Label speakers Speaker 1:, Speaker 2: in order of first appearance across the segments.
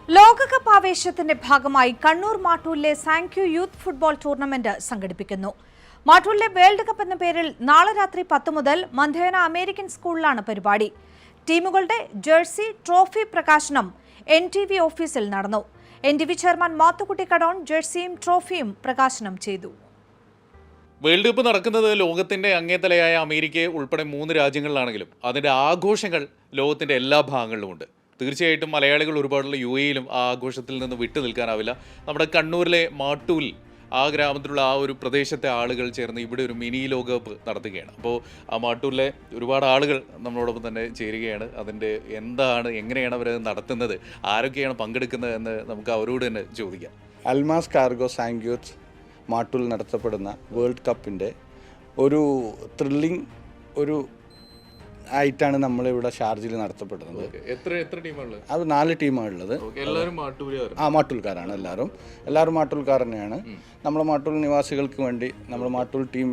Speaker 1: ലോകകപ്പ് ആവേശത്തിന്റെ ഭാഗമായി കണ്ണൂർ മാട്ടൂലിലെ സാങ്ക്യൂ യൂത്ത് ഫുട്ബോൾ ടൂർണമെന്റ് സംഘടിപ്പിക്കുന്നു. മാട്ടൂലിലെ വേൾഡ് കപ്പ് എന്ന പേരിൽ നാളെ രാത്രി 10 മുതൽ മന്ധേന അമേരിക്കൻ സ്കൂളിലാണ് പരിപാടി. ടീമുകളുടെ ജേഴ്സി, ട്രോഫി പ്രകാശനം NTV ഓഫീസിൽ നടന്നു. NTV ചെയർമാൻ മാത്തുക്കുട്ടി കടോൺ ജേഴ്സിയും ട്രോഫിയും പ്രകാശനം ചെയ്തു.
Speaker 2: വേൾഡ് കപ്പ് നടക്കുന്നത് ലോകത്തിന്റെ അങ്ങേതലയായ അമേരിക്ക ഉൾപ്പെടെ 3 രാജ്യങ്ങളിലാണെങ്കിലും അതിന്റെ ആഘോഷങ്ങൾ ലോകത്തിന്റെ എല്ലാ ഭാഗങ്ങളിലുമുണ്ട്. തീർച്ചയായിട്ടും മലയാളികൾ ഒരുപാടുള്ള UAE-യിലും ആ ആഘോഷത്തിൽ നിന്ന് വിട്ടു നിൽക്കാനാവില്ല. നമ്മുടെ കണ്ണൂരിലെ മാട്ടൂൽ ആ ഗ്രാമത്തിലുള്ള ആ ഒരു പ്രദേശത്തെ ആളുകൾ ചേർന്ന് ഇവിടെ ഒരു മിനി ലോകകപ്പ് നടത്തുകയാണ്. അപ്പോൾ ആ മാട്ടൂരിലെ ഒരുപാട് ആളുകൾ നമ്മളോടൊപ്പം തന്നെ ചേരുകയാണ്. അതിൻ്റെ എങ്ങനെയാണ് അവരത് നടത്തുന്നത്, ആരൊക്കെയാണ് പങ്കെടുക്കുന്നത് എന്ന് നമുക്ക് അവരോട് തന്നെ ചോദിക്കാം.
Speaker 3: അൽമാസ് കാർഗോ സാങ്ക്യൂത്ത് മാട്ടൂൽ നടത്തപ്പെടുന്ന വേൾഡ് കപ്പിൻ്റെ ഒരു ത്രില്ലിംഗ് ഒരു ആയിട്ടാണ് നമ്മളിവിടെ ഷാർജയിൽ നടത്തപ്പെടുന്നത്.
Speaker 2: എത്ര ടീമുള്ളത്?
Speaker 3: അത് 4 ടീമാണുള്ളത്. മാട്ടൂൽക്കാരാണ് എല്ലാവരും മാട്ടൂൽക്കാർ തന്നെയാണ്. നമ്മുടെ മാട്ടൂൽ നിവാസികൾക്ക് വേണ്ടി നമ്മുടെ മാട്ടൂൽ ടീം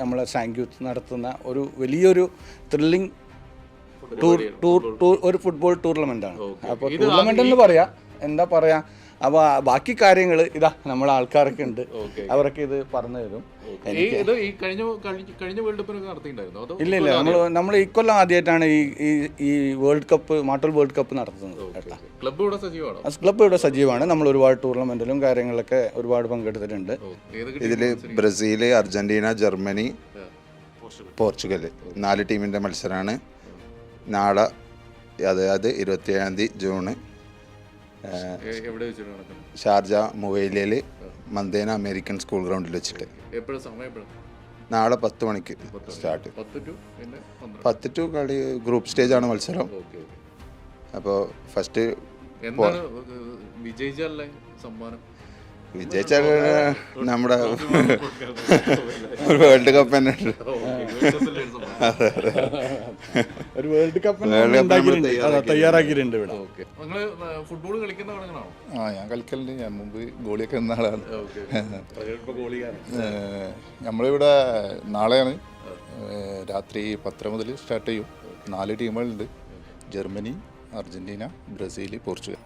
Speaker 3: നമ്മളെ സാങ്ക്യൂത്ത് നടത്തുന്ന ഒരു വലിയൊരു ത്രില്ലിംഗ് ഒരു ഫുട്ബോൾ ടൂർണമെൻ്റാണ്. അപ്പോൾ ടൂർണമെൻ്റ് എന്ന് പറയാം, എന്താ പറയുക, അപ്പോൾ ബാക്കി കാര്യങ്ങൾ ഇതാ നമ്മളെ ആൾക്കാരൊക്കെ ഉണ്ട്, അവരൊക്കെ ഇത് പറഞ്ഞു തരും. ഇല്ല, നമ്മൾ ഇക്കൊല്ലം ആദ്യമായിട്ടാണ് ഈ world cup Mattool world cup നടത്തുന്നത്. ക്ലബ്ബ് ഇവിടെ സജീവമാണ്. നമ്മൾ ഒരുപാട് ടൂർണമെന്റിലും കാര്യങ്ങളിലൊക്കെ ഒരുപാട് പങ്കെടുത്തിട്ടുണ്ട്.
Speaker 4: ഇതിൽ ബ്രസീൽ, അർജന്റീന, ജർമ്മനി, പോർച്ചുഗൽ 4 ടീമിൻ്റെ മത്സരമാണ്. നാളെ അതായത് 27 ജൂൺ ഷാർജ മുവൈലയിൽ മന്തേന അമേരിക്കൻ സ്കൂൾ ഗ്രൗണ്ടിൽ വെച്ചിട്ട്. നാളെ 10 മണിക്ക് സ്റ്റാർട്ട്. 10 ടു കളി ഗ്രൂപ്പ് സ്റ്റേജാണ് മത്സരം. അപ്പോൾ ഫസ്റ്റ് വിജയിച്ചാൽ നമ്മുടെ വേൾഡ് കപ്പ് തന്നെ
Speaker 3: ഒരു വേൾഡ് കപ്പ് തയ്യാറാക്കിയിട്ടുണ്ട് ഇവിടെ.
Speaker 5: ഞാൻ കളിക്കലുണ്ട്. ഞാൻ മുമ്പ് ഗോളിയൊക്കെ നിന്ന ആളാണ്. നമ്മളിവിടെ നാളെയാണ് രാത്രി 10 മുതൽ സ്റ്റാർട്ട് ചെയ്യും. 4 ടീമുകളുണ്ട്: Germany, Argentina, Brazil, Portugal.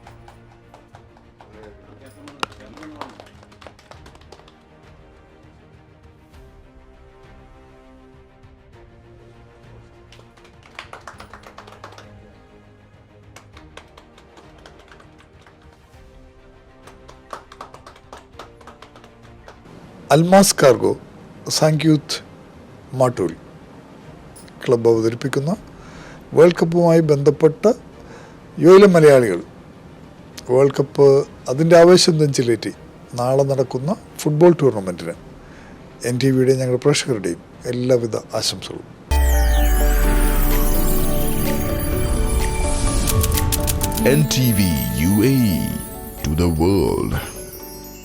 Speaker 6: Almas cargo സാങ്ക്യൂത്ത് മാട്ടൂൽ ക്ലബ്ബ് അവതരിപ്പിക്കുന്ന വേൾഡ് കപ്പുമായി ബന്ധപ്പെട്ട യുഎയിലെ മലയാളികൾ വേൾഡ് കപ്പ് അതിൻ്റെ ആവേശം നെഞ്ചിലേറ്റി നാളെ നടക്കുന്ന ഫുട്ബോൾ ടൂർണമെൻറ്റിന് NTV-യുടെയും ഞങ്ങളുടെ പ്രേക്ഷകരുടെയും എല്ലാവിധ ആശംസകളും.
Speaker 7: NTV UAE to the world.